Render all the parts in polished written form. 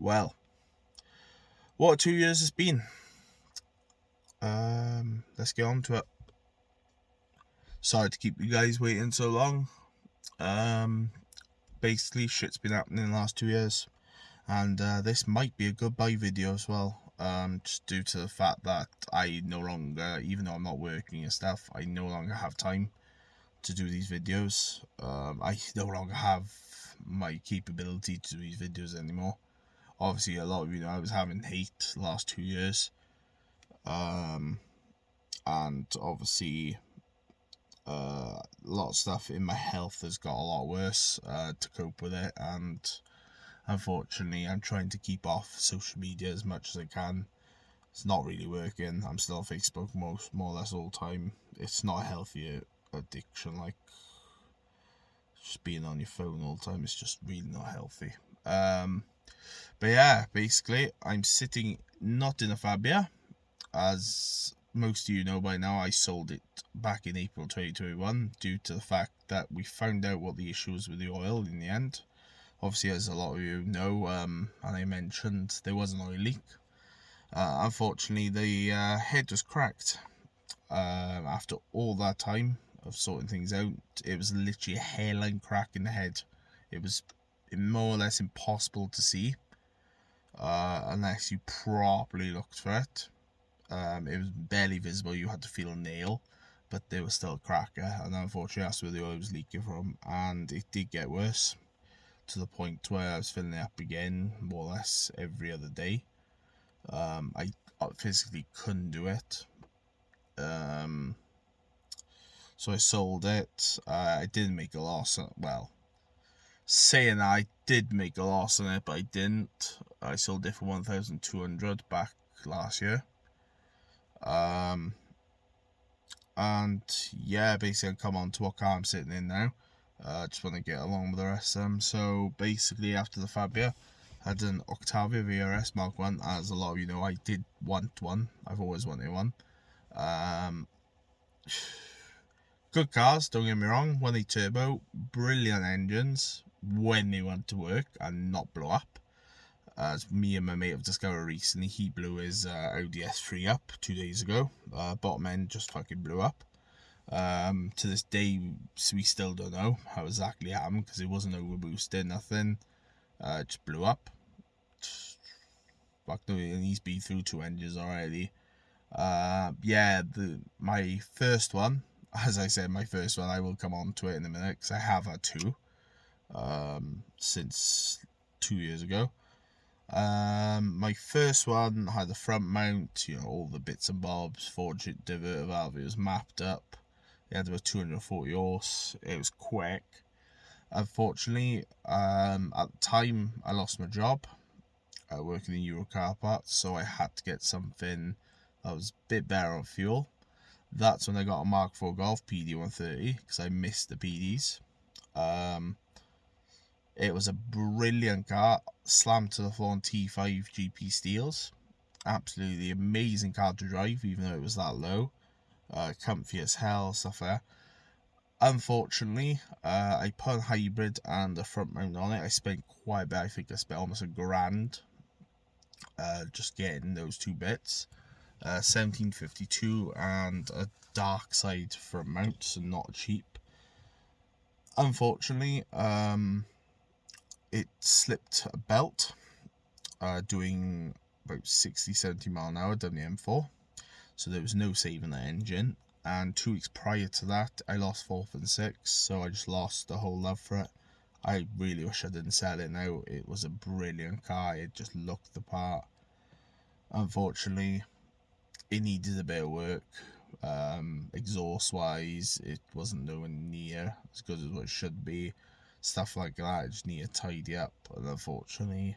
Well, what 2 years has been. Let's get on to it. Sorry to keep you guys waiting so long. Um, Basically, shit's been happening in the last 2 years, and this might be a goodbye video as well. Just due to the fact that I no longer, even though I'm not working and stuff, I no longer have time to do these videos. I no longer have my capability to do these videos anymore. Obviously, a lot of you know I was having hate the last 2 years. And obviously a lot of stuff in my health has got a lot worse to cope with it, and unfortunately I'm trying to keep off social media as much as I can. It's not really working. I'm still on Facebook more or less all the time. It's not a healthy addiction, like just being on your phone all the time. It's just really not healthy. But yeah, basically I'm sitting not in a Fabia, as most of you know by now. I sold it back in April 2021 due to the fact that we found out what the issue was with the oil in the end. Obviously, as a lot of you know, and I mentioned, there was an oil leak. Unfortunately, the head was cracked. After all that time of sorting things out, it was literally a hairline crack in the head. It was more or less impossible to see unless you properly looked for it. It was barely visible. You had to feel a nail, but there was still a cracker, and unfortunately that's where the oil was leaking from, and it did get worse to the point where I was filling it up again more or less every other day. I physically couldn't do it, so I sold it. I didn't make a loss. Well, saying I did make a loss on it, but I didn't. I sold it for 1,200 back last year. And yeah, basically I come on to what car I'm sitting in now. Just want to get along with the rest of them. So basically, after the Fabia, I had an Octavia VRS Mark 1. As a lot of you know, I did want one. I've always wanted one. Good cars, don't get me wrong. 1.8 turbo, brilliant engines when they went to work and not blow up. As me and my mate have discovered recently, he blew his Audi S3 up 2 days ago. Bottom end just fucking blew up. To this day, we still don't know how exactly it happened, because it wasn't overboosted, nothing. It just blew up. Fuck no, and he's been through 2 engines already. Yeah, my first one, as I said, my first one, I will come on to it in a minute, because I have had two since 2 years ago. My first one had the front mount, all the bits and bobs, forged diverter valve, it was mapped up. It had about 240 horse. It was quick. Unfortunately, at the time, I lost my job working in Euro car parts, so I had to get something that was a bit better on fuel. That's when I got a Mark IV Golf PD130, because I missed the PDs. It was a brilliant car, slammed to the floor on T5 GP steels. Absolutely amazing car to drive, even though it was that low. Comfy as hell, stuff like that. Unfortunately, I put a hybrid and a front mount on it. I spent quite a bit. I think I spent almost $1,000 just getting those two bits. 1752 and a dark side front mount, so not cheap. Unfortunately, it slipped a belt doing about 60-70 mile an hour down the M4, so there was no saving that engine. And 2 weeks prior to that, I lost 4th and 6th, so I just lost the whole love for it. I really wish I didn't sell it now. It was a brilliant car. It just looked the part. Unfortunately, it needed a bit of work. Exhaust wise, it wasn't nowhere near as good as what it should be. Stuff like that, I just need to tidy up. And unfortunately,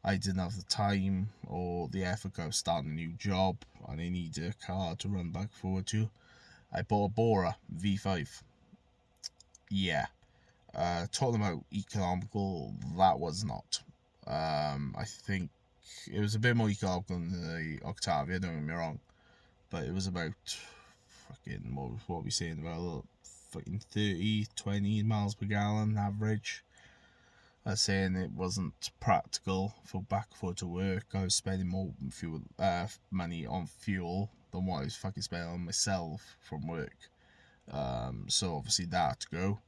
I didn't have the time or the effort. I was starting a new job and I needed a car to run back forward to. I bought a Bora V5. Yeah. Talking about economical, that was not. I think it was a bit more economical than the Octavia, don't get me wrong. But it was about, fucking, what are we saying, about fucking 30, 20 miles per gallon average. saying it wasn't practical for back to work. I was spending more money on fuel than what I was fucking spending on myself from work. So obviously that had to go.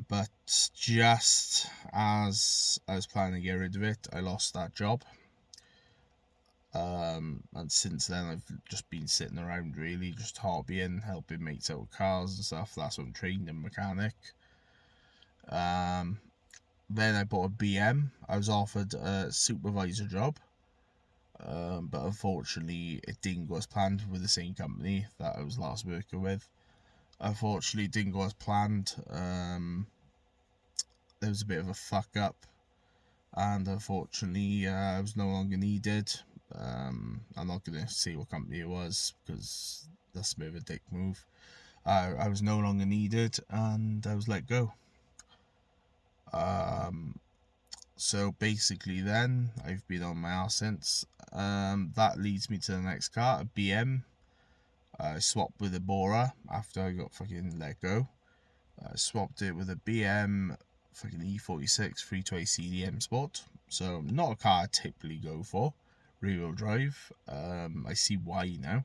But just as I was planning to get rid of it, I lost that job. And since then I've just been sitting around really, just hobbying, helping mates out with cars and stuff. That's what I'm trained in, mechanic. Then I bought a BM. I was offered a supervisor job, but unfortunately it didn't go as planned with the same company that I was last working with. Unfortunately it didn't go as planned. There was a bit of a fuck up, and unfortunately I was no longer needed. I'm not going to say what company it was because that's a bit of a dick move. I was no longer needed and I was let go. So basically then I've been on my ass since. That leads me to the next car, a BM. I swapped with a Bora after I got fucking let go. I swapped it with a BM fucking E46 320 CDM Sport. So not a car I typically go for. Rear-wheel drive. I see why now.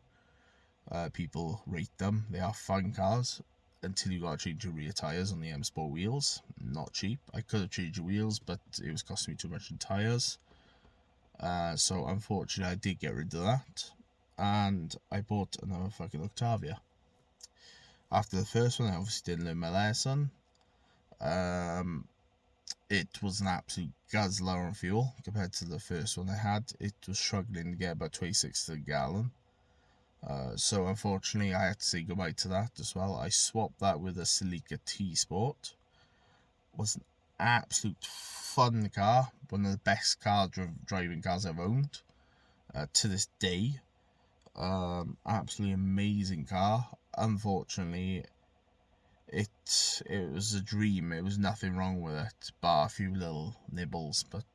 People rate them. They are fun cars until you got to change your rear tyres on the M Sport wheels. Not cheap. I could have changed the wheels, but it was costing me too much in tyres. So unfortunately I did get rid of that. And I bought another fucking Octavia. After the first one I obviously didn't learn my lesson. It was an absolute guzzler on fuel compared to the first one I had. It was struggling to get about 26 to the gallon. So unfortunately I had to say goodbye to that as well. I swapped that with a Celica T Sport. It was an absolute fun car, one of the best driving cars I've owned to this day. Absolutely amazing car. Unfortunately it was a dream. It was nothing wrong with it, bar a few little nibbles, but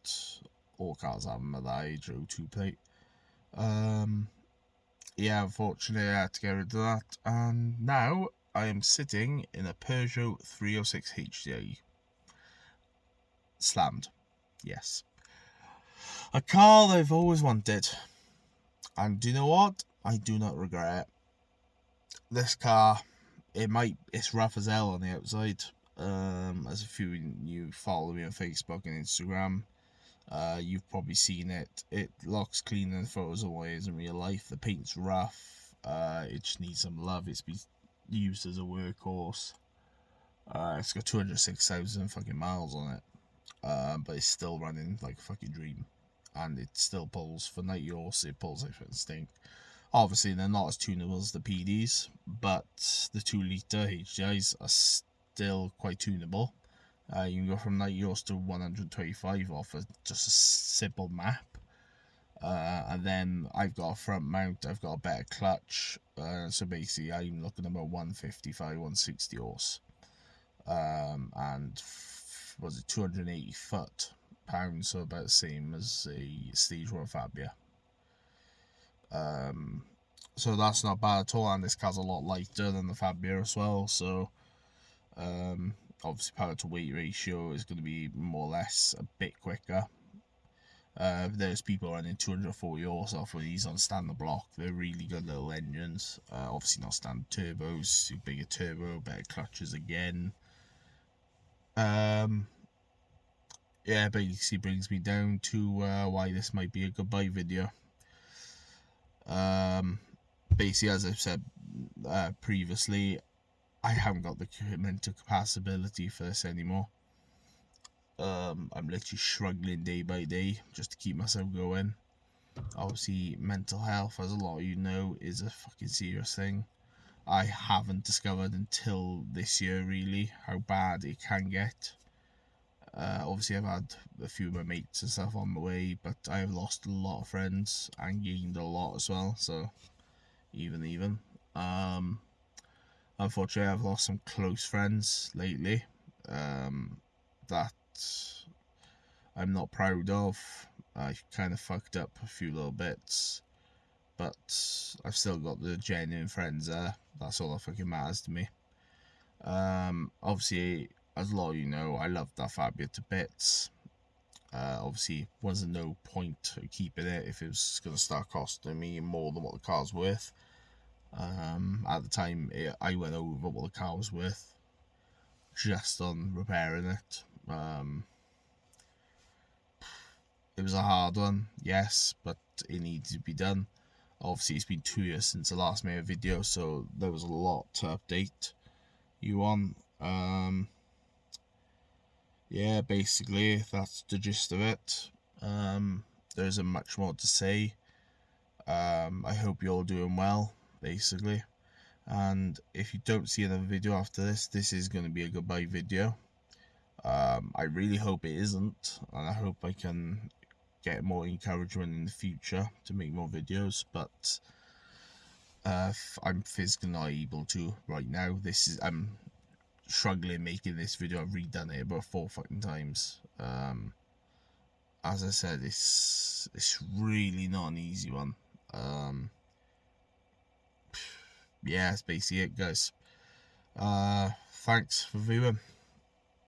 all cars have them at that age. 02 plate. Yeah, unfortunately I had to get rid of that, and now I am sitting in a Peugeot 306 HDI. Slammed. Yes. A car that I've always wanted. And do you know what? I do not regret it. This car, it's rough as hell on the outside. As a few of you follow me on Facebook and Instagram, you've probably seen it. It looks clean in the photos away as in real life. The paint's rough. It just needs some love. It's been used as a workhorse. It's got 206,000 fucking miles on it. But it's still running like a fucking dream. And it still pulls for night horse. It pulls like a stink. Obviously, they're not as tunable as the PDs, but the 2 litre HDIs are still quite tunable. You can go from 90 horse to 125 off of just a simple map. And then I've got a front mount, I've got a better clutch. So basically, I'm looking about 155, 160 horse. And was it 280 foot-pounds, so about the same as a Stage 1 Fabia. So that's not bad at all, and this car's a lot lighter than the Fabia as well, so obviously power to weight ratio is going to be more or less a bit quicker. There's people running 240 horse off of these on standard block. They're really good little engines. Obviously not standard turbos, bigger turbo, better clutches again. Yeah, basically brings me down to why this might be a goodbye video. Basically, as I've said previously, I haven't got the mental capacity for this anymore. I'm literally struggling day by day just to keep myself going. Obviously, mental health, as a lot of you know, is a fucking serious thing. I haven't discovered until this year, really, how bad it can get. Obviously, I've had a few of my mates and stuff on the way, but I have lost a lot of friends and gained a lot as well, so even. Unfortunately, I've lost some close friends lately that I'm not proud of. I kind of fucked up a few little bits, but I've still got the genuine friends there. That's all that fucking matters to me. Obviously, as a lot of you know, I love that Fabia to bits. Obviously, wasn't no point keeping it if it was going to start costing me more than what the car's worth. At the time, I went over what the car was worth just on repairing it. It was a hard one, yes, but it needed to be done. Obviously, it's been 2 years since the last made a video, so there was a lot to update you on. Yeah, basically, that's the gist of it. There isn't much more to say. I hope you're all doing well, basically. And if you don't see another video after this is going to be a goodbye video. I really hope it isn't, and I hope I can get more encouragement in the future to make more videos, but I'm physically not able to right now. I'm struggling making this video. I've redone it about 4 fucking times. As I said, it's really not an easy one. Yeah, that's basically it, guys. Thanks for viewing.